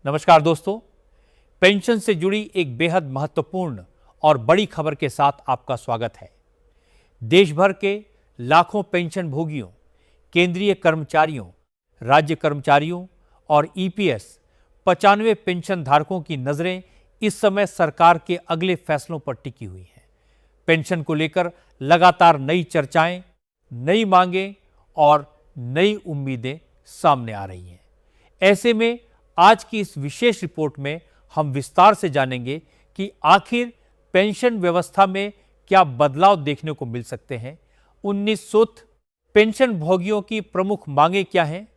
नमस्कार दोस्तों, पेंशन से जुड़ी एक बेहद महत्वपूर्ण और बड़ी खबर के साथ आपका स्वागत है। देश भर के लाखों पेंशन भोगियों, केंद्रीय कर्मचारियों, राज्य कर्मचारियों और ईपीएस 95 पेंशन धारकों की नजरें इस समय सरकार के अगले फैसलों पर टिकी हुई हैं। पेंशन को लेकर लगातार नई चर्चाएं, नई मांगें और नई उम्मीदें सामने आ रही हैं। ऐसे में आज की इस विशेष रिपोर्ट में हम विस्तार से जानेंगे कि आखिर पेंशन व्यवस्था में क्या बदलाव देखने को मिल सकते हैं, 19 सूत्र पेंशन भोगियों की प्रमुख मांगें क्या हैं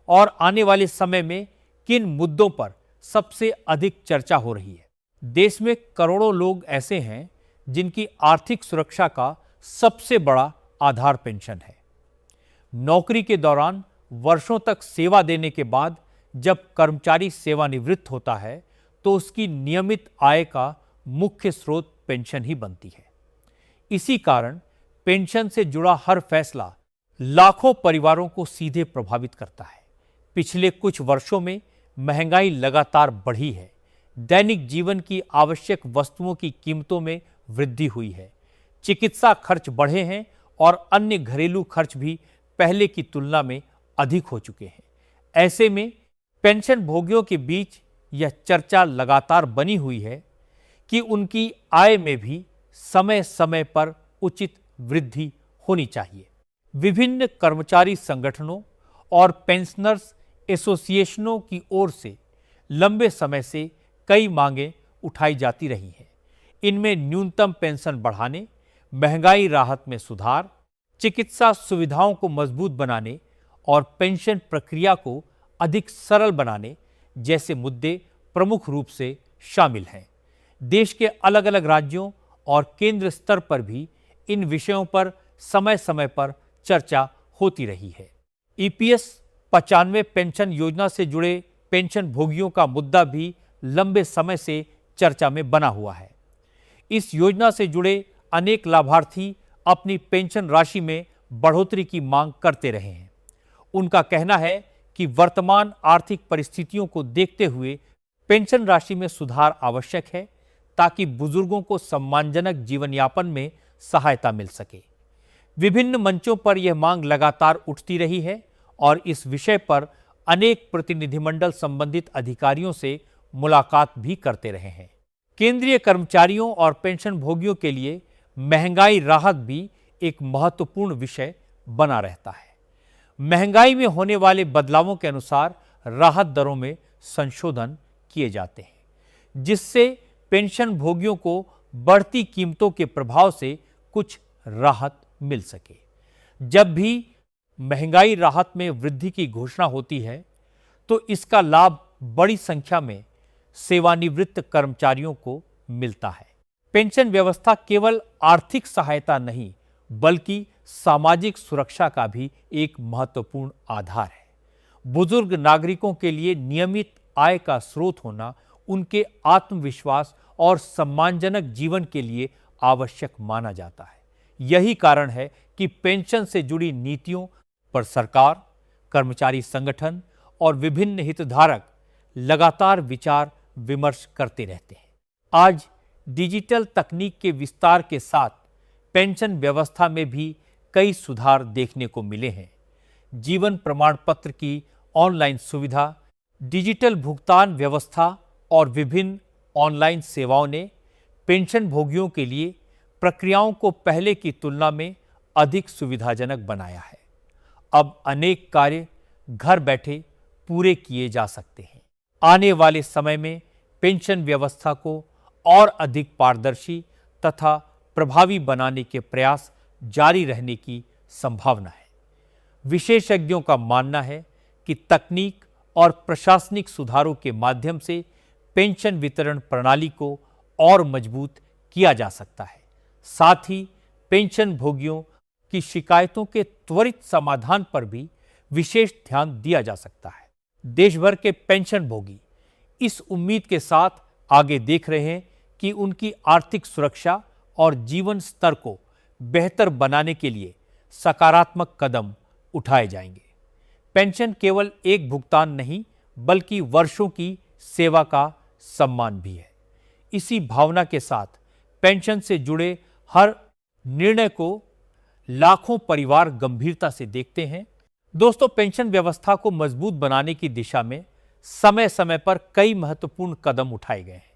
और आने वाले समय में किन मुद्दों पर सबसे अधिक चर्चा हो रही है। देश में करोड़ों लोग ऐसे हैं जिनकी आर्थिक सुरक्षा का सबसे बड़ा आधार पेंशन है। नौकरी के दौरान वर्षों तक सेवा देने के बाद जब कर्मचारी सेवानिवृत्त होता है तो उसकी नियमित आय का मुख्य स्रोत पेंशन ही बनती है। इसी कारण पेंशन से जुड़ा हर फैसला लाखों परिवारों को सीधे प्रभावित करता है। पिछले कुछ वर्षों में महंगाई लगातार बढ़ी है। दैनिक जीवन की आवश्यक वस्तुओं की कीमतों में वृद्धि हुई है। चिकित्सा खर्च बढ़े हैं और अन्य घरेलू खर्च भी पहले की तुलना में अधिक हो चुके हैं। ऐसे में पेंशन भोगियों के बीच यह चर्चा लगातार बनी हुई है कि उनकी आय में भी समय समय पर उचित वृद्धि होनी चाहिए। विभिन्न कर्मचारी संगठनों और पेंशनर्स एसोसिएशनों की ओर से लंबे समय से कई मांगें उठाई जाती रही हैं। इनमें न्यूनतम पेंशन बढ़ाने, महंगाई राहत में सुधार, चिकित्सा सुविधाओं को मजबूत बनाने और पेंशन प्रक्रिया को अधिक सरल बनाने जैसे मुद्दे प्रमुख रूप से शामिल हैं। देश के अलग अलग राज्यों और केंद्र स्तर पर भी इन विषयों पर समय समय पर चर्चा होती रही है। ईपीएस 95 पेंशन योजना से जुड़े पेंशन भोगियों का मुद्दा भी लंबे समय से चर्चा में बना हुआ है। इस योजना से जुड़े अनेक लाभार्थी अपनी पेंशन राशि में बढ़ोतरी की मांग करते रहे हैं। उनका कहना है कि वर्तमान आर्थिक परिस्थितियों को देखते हुए पेंशन राशि में सुधार आवश्यक है ताकि बुजुर्गों को सम्मानजनक जीवन यापन में सहायता मिल सके। विभिन्न मंचों पर यह मांग लगातार उठती रही है और इस विषय पर अनेक प्रतिनिधिमंडल संबंधित अधिकारियों से मुलाकात भी करते रहे हैं। केंद्रीय कर्मचारियों और पेंशन भोगियों के लिए महंगाई राहत भी एक महत्वपूर्ण विषय बना रहता है। महंगाई में होने वाले बदलावों के अनुसार राहत दरों में संशोधन किए जाते हैं, जिससे पेंशन भोगियों को बढ़ती कीमतों के प्रभाव से कुछ राहत मिल सके। जब भी महंगाई राहत में वृद्धि की घोषणा होती है तो इसका लाभ बड़ी संख्या में सेवानिवृत्त कर्मचारियों को मिलता है। पेंशन व्यवस्था केवल आर्थिक सहायता नहीं बल्कि सामाजिक सुरक्षा का भी एक महत्वपूर्ण आधार है। बुजुर्ग नागरिकों के लिए नियमित आय का स्रोत होना उनके आत्मविश्वास और सम्मानजनक जीवन के लिए आवश्यक माना जाता है। यही कारण है कि पेंशन से जुड़ी नीतियों पर सरकार, कर्मचारी संगठन और विभिन्न हितधारक लगातार विचार विमर्श करते रहते हैं। आज डिजिटल तकनीक के विस्तार के साथ पेंशन व्यवस्था में भी कई सुधार देखने को मिले हैं। जीवन प्रमाण पत्र की ऑनलाइन सुविधा, डिजिटल भुगतान व्यवस्था और विभिन्न ऑनलाइन सेवाओं ने पेंशन भोगियों के लिए प्रक्रियाओं को पहले की तुलना में अधिक सुविधाजनक बनाया है। अब अनेक कार्य घर बैठे पूरे किए जा सकते हैं। आने वाले समय में पेंशन व्यवस्था को और अधिक पारदर्शी तथा प्रभावी बनाने के प्रयास जारी रहने की संभावना है। विशेषज्ञों का मानना है कि तकनीक और प्रशासनिक सुधारों के माध्यम से पेंशन वितरण प्रणाली को और मजबूत किया जा सकता है। साथ ही पेंशन भोगियों की शिकायतों के त्वरित समाधान पर भी विशेष ध्यान दिया जा सकता है। देश भर के पेंशन भोगी इस उम्मीद के साथ आगे देख रहे हैं कि उनकी आर्थिक सुरक्षा और जीवन स्तर को बेहतर बनाने के लिए सकारात्मक कदम उठाए जाएंगे। पेंशन केवल एक भुगतान नहीं बल्कि वर्षों की सेवा का सम्मान भी है। इसी भावना के साथ पेंशन से जुड़े हर निर्णय को लाखों परिवार गंभीरता से देखते हैं। दोस्तों, पेंशन व्यवस्था को मजबूत बनाने की दिशा में समय समय पर कई महत्वपूर्ण कदम उठाए गए हैं,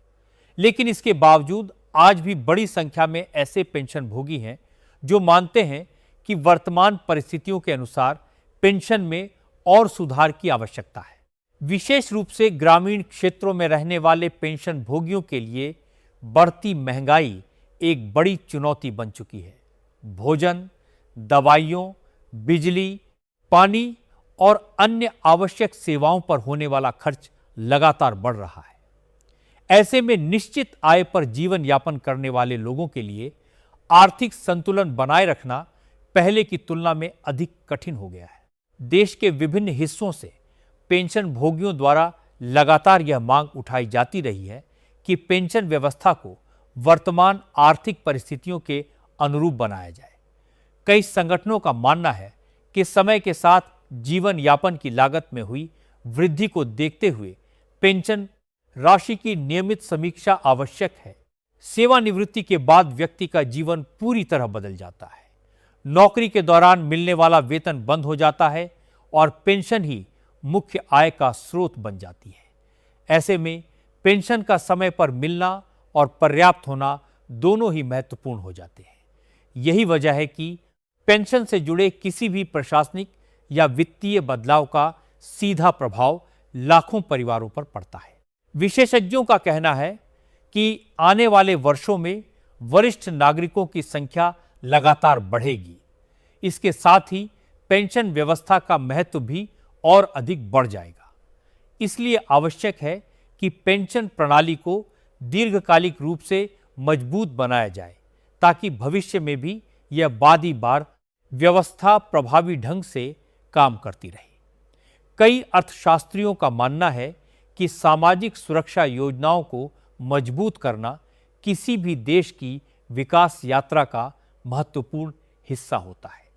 लेकिन इसके बावजूद आज भी बड़ी संख्या में ऐसे पेंशन भोगी हैं जो मानते हैं कि वर्तमान परिस्थितियों के अनुसार पेंशन में और सुधार की आवश्यकता है। विशेष रूप से ग्रामीण क्षेत्रों में रहने वाले पेंशन भोगियों के लिए बढ़ती महंगाई एक बड़ी चुनौती बन चुकी है। भोजन, दवाइयों, बिजली, पानी और अन्य आवश्यक सेवाओं पर होने वाला खर्च लगातार बढ़ रहा है। ऐसे में निश्चित आय पर जीवन यापन करने वाले लोगों के लिए आर्थिक संतुलन बनाए रखना पहले की तुलना में अधिक कठिन हो गया है। देश के विभिन्न हिस्सों से पेंशन भोगियों द्वारा लगातार यह मांग उठाई जाती रही है कि पेंशन व्यवस्था को वर्तमान आर्थिक परिस्थितियों के अनुरूप बनाया जाए। कई संगठनों का मानना है कि समय के साथ जीवन यापन की लागत में हुई वृद्धि को देखते हुए पेंशन राशि की नियमित समीक्षा आवश्यक है। सेवानिवृत्ति के बाद व्यक्ति का जीवन पूरी तरह बदल जाता है। नौकरी के दौरान मिलने वाला वेतन बंद हो जाता है और पेंशन ही मुख्य आय का स्रोत बन जाती है। ऐसे में पेंशन का समय पर मिलना और पर्याप्त होना दोनों ही महत्वपूर्ण हो जाते हैं। यही वजह है कि पेंशन से जुड़े किसी भी प्रशासनिक या वित्तीय बदलाव का सीधा प्रभाव लाखों परिवारों पर पड़ता है। विशेषज्ञों का कहना है कि आने वाले वर्षों में वरिष्ठ नागरिकों की संख्या लगातार बढ़ेगी। इसके साथ ही पेंशन व्यवस्था का महत्व भी और अधिक बढ़ जाएगा। इसलिए आवश्यक है कि पेंशन प्रणाली को दीर्घकालिक रूप से मजबूत बनाया जाए, ताकि भविष्य में भी यह बारी बार व्यवस्था प्रभावी ढंग से काम करती रहे। कई अर्थशास्त्रियों का मानना है कि सामाजिक सुरक्षा योजनाओं को मजबूत करना किसी भी देश की विकास यात्रा का महत्वपूर्ण हिस्सा होता है।